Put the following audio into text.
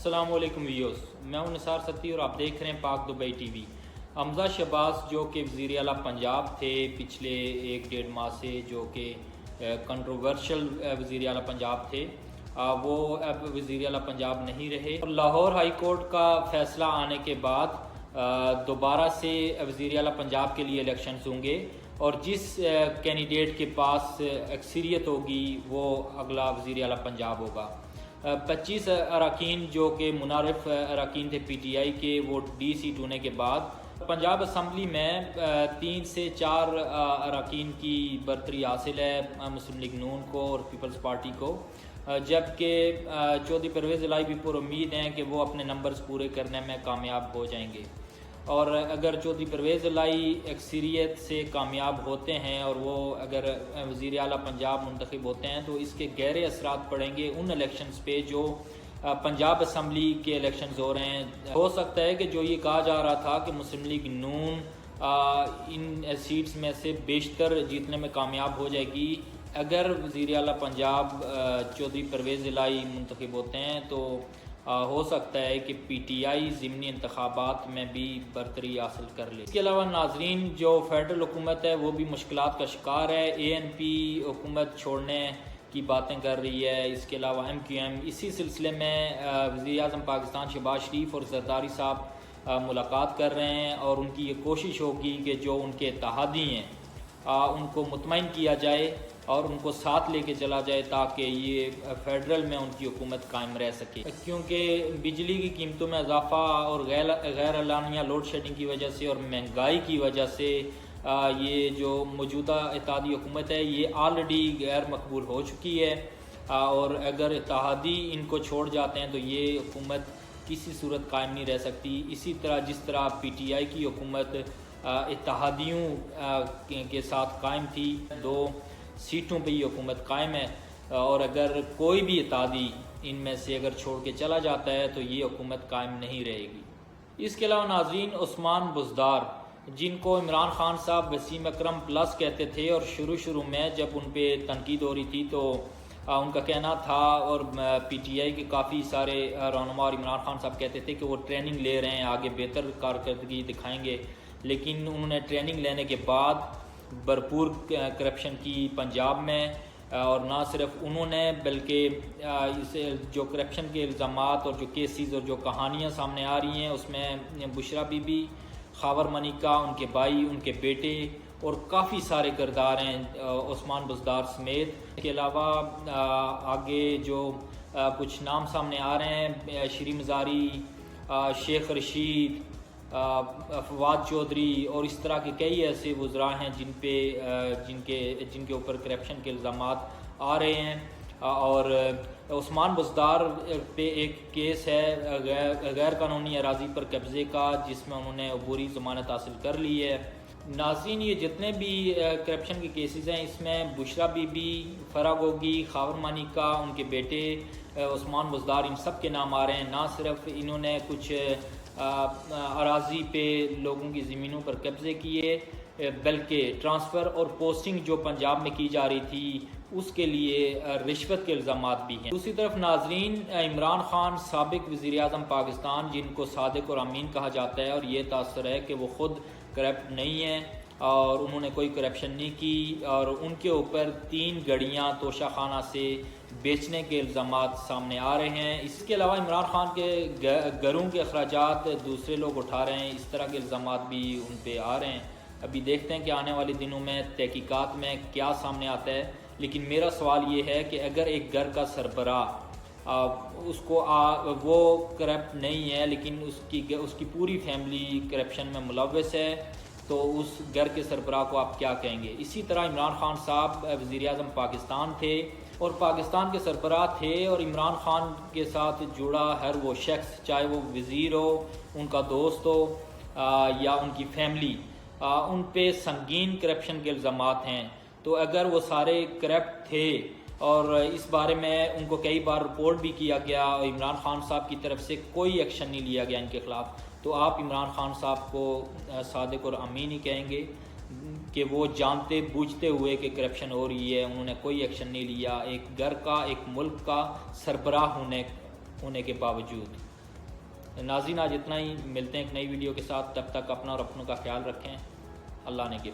السلام علیکم ویوز، میں ہوں نثار ستی اور آپ دیکھ رہے ہیں پاک دبئی ٹی وی۔ حمزہ شہباز جو کہ وزیر اعلیٰ پنجاب تھے پچھلے 1-1.5 ماہ سے، جو کہ کنٹروورشل وزیر اعلیٰ پنجاب تھے، وہ اب وزیر اعلیٰ پنجاب نہیں رہے۔ لاہور ہائی کورٹ کا فیصلہ آنے کے بعد دوبارہ سے وزیر اعلیٰ پنجاب کے لیے الیکشنز ہوں گے، اور جس کینڈیڈیٹ کے پاس اکثریت ہوگی وہ اگلا وزیر اعلیٰ پنجاب ہوگا۔ 25 اراکین جو کہ منعرف اراکین تھے پی ٹی آئی کے، وہ ڈی سیٹ ہونے کے بعد پنجاب اسمبلی میں 3 سے 4 اراکین کی برتری حاصل ہے مسلم لیگ نون کو اور پیپلز پارٹی کو، جبکہ چودھری پرویز الہی بھی پر امید ہیں کہ وہ اپنے نمبرز پورے کرنے میں کامیاب ہو جائیں گے، اور اگر چودھری پرویز الہی اکثریت سے کامیاب ہوتے ہیں اور وہ اگر وزیر اعلیٰ پنجاب منتخب ہوتے ہیں تو اس کے گہرے اثرات پڑیں گے ان الیکشنز پہ جو پنجاب اسمبلی کے الیکشنز ہو رہے ہیں۔ ہو سکتا ہے کہ جو یہ کہا جا رہا تھا کہ مسلم لیگ نون ان سیٹس میں سے بیشتر جیتنے میں کامیاب ہو جائے گی، اگر وزیر اعلیٰ پنجاب چودھری پرویز الہی منتخب ہوتے ہیں تو ہو سکتا ہے کہ پی ٹی آئی ضمنی انتخابات میں بھی برتری حاصل کر لے۔ اس کے علاوہ ناظرین، جو فیڈرل حکومت ہے وہ بھی مشکلات کا شکار ہے۔ اے این پی حکومت چھوڑنے کی باتیں کر رہی ہے، اس کے علاوہ ایم کیو ایم۔ اسی سلسلے میں وزیر اعظم پاکستان شہباز شریف اور زرداری صاحب ملاقات کر رہے ہیں، اور ان کی یہ کوشش ہوگی کہ جو ان کے اتحادی ہیں ان کو مطمئن کیا جائے اور ان کو ساتھ لے کے چلا جائے تاکہ یہ فیڈرل میں ان کی حکومت قائم رہ سکے، کیونکہ بجلی کی قیمتوں میں اضافہ اور غیر اعلانیہ لوڈ شیڈنگ کی وجہ سے اور مہنگائی کی وجہ سے یہ جو موجودہ اتحادی حکومت ہے یہ آلریڈی غیر مقبول ہو چکی ہے، اور اگر اتحادی ان کو چھوڑ جاتے ہیں تو یہ حکومت کسی صورت قائم نہیں رہ سکتی۔ اسی طرح جس طرح پی ٹی آئی کی حکومت اتحادیوں کے ساتھ قائم تھی، 2 سیٹوں پہ یہ حکومت قائم ہے، اور اگر کوئی بھی اتحادی ان میں سے اگر چھوڑ کے چلا جاتا ہے تو یہ حکومت قائم نہیں رہے گی۔ اس کے علاوہ ناظرین، عثمان بزدار جن کو عمران خان صاحب وسیم اکرم پلس کہتے تھے، اور شروع میں جب ان پہ تنقید ہو رہی تھی تو ان کا کہنا تھا، اور پی ٹی آئی کے کافی سارے رہنما اور عمران خان صاحب کہتے تھے کہ وہ ٹریننگ لے رہے ہیں، آگے بہتر کارکردگی دکھائیں گے، لیکن انہوں نے ٹریننگ لینے کے بعد بھرپور کرپشن کی پنجاب میں، اور نہ صرف انہوں نے بلکہ جو کرپشن کے الزامات اور جو کیسز اور جو کہانیاں سامنے آ رہی ہیں اس میں بشرا بی بی، خاور منیکا، ان کے بھائی، ان کے بیٹے اور کافی سارے کردار ہیں عثمان بزدار سمیت۔ اس کے علاوہ آگے جو کچھ نام سامنے آ رہے ہیں، شری مزاری، شیخ رشید، فواد چودھری اور اس طرح کے کئی ایسے وزراء ہیں جن کے اوپر کرپشن کے الزامات آ رہے ہیں، اور عثمان بزدار پہ ایک کیس ہے غیر قانونی اراضی پر قبضے کا، جس میں انہوں نے عبوری ضمانت حاصل کر لی ہے۔ ناظرین، یہ جتنے بھی کرپشن کے کیسز ہیں اس میں بشرا بی بی، فرا گوگی، خاور مانیکا، ان کے بیٹے عثمان بزدار، ان سب کے نام آ رہے ہیں۔ نہ صرف انہوں نے کچھ اراضی پہ لوگوں کی زمینوں پر قبضے کیے، بلکہ ٹرانسفر اور پوسٹنگ جو پنجاب میں کی جا رہی تھی اس کے لیے رشوت کے الزامات بھی ہیں۔ دوسری طرف ناظرین، عمران خان سابق وزیر اعظم پاکستان، جن کو صادق اور امین کہا جاتا ہے، اور یہ تاثر ہے کہ وہ خود کرپٹ نہیں ہیں اور انہوں نے کوئی کرپشن نہیں کی، اور ان کے اوپر 3 گڑیاں توشہ خانہ سے بیچنے کے الزامات سامنے آ رہے ہیں۔ اس کے علاوہ عمران خان کے گھروں کے اخراجات دوسرے لوگ اٹھا رہے ہیں، اس طرح کے الزامات بھی ان پہ آ رہے ہیں۔ ابھی دیکھتے ہیں کہ آنے والے دنوں میں تحقیقات میں کیا سامنے آتا ہے، لیکن میرا سوال یہ ہے کہ اگر ایک گھر کا سربراہ اس کو وہ کرپٹ نہیں ہے لیکن اس کی پوری فیملی کرپشن میں ملوث ہے تو اس گھر کے سربراہ کو آپ کیا کہیں گے؟ اسی طرح عمران خان صاحب وزیر اعظم پاکستان تھے اور پاکستان کے سربراہ تھے، اور عمران خان کے ساتھ جڑا ہر وہ شخص، چاہے وہ وزیر ہو، ان کا دوست ہو یا ان کی فیملی، ان پہ سنگین کرپشن کے الزامات ہیں۔ تو اگر وہ سارے کرپٹ تھے اور اس بارے میں ان کو کئی بار رپورٹ بھی کیا گیا اور عمران خان صاحب کی طرف سے کوئی ایکشن نہیں لیا گیا ان کے خلاف، تو آپ عمران خان صاحب کو صادق اور امین ہی کہیں گے کہ وہ جانتے بوجھتے ہوئے کہ کرپشن ہو رہی ہے انہوں نے کوئی ایکشن نہیں لیا، ایک گھر کا، ایک ملک کا سربراہ ہونے کے باوجود۔ ناظرین آج اتنا ہی، ملتے ہیں ایک نئی ویڈیو کے ساتھ، تب تک اپنا اور اپنوں کا خیال رکھیں، اللہ نے کے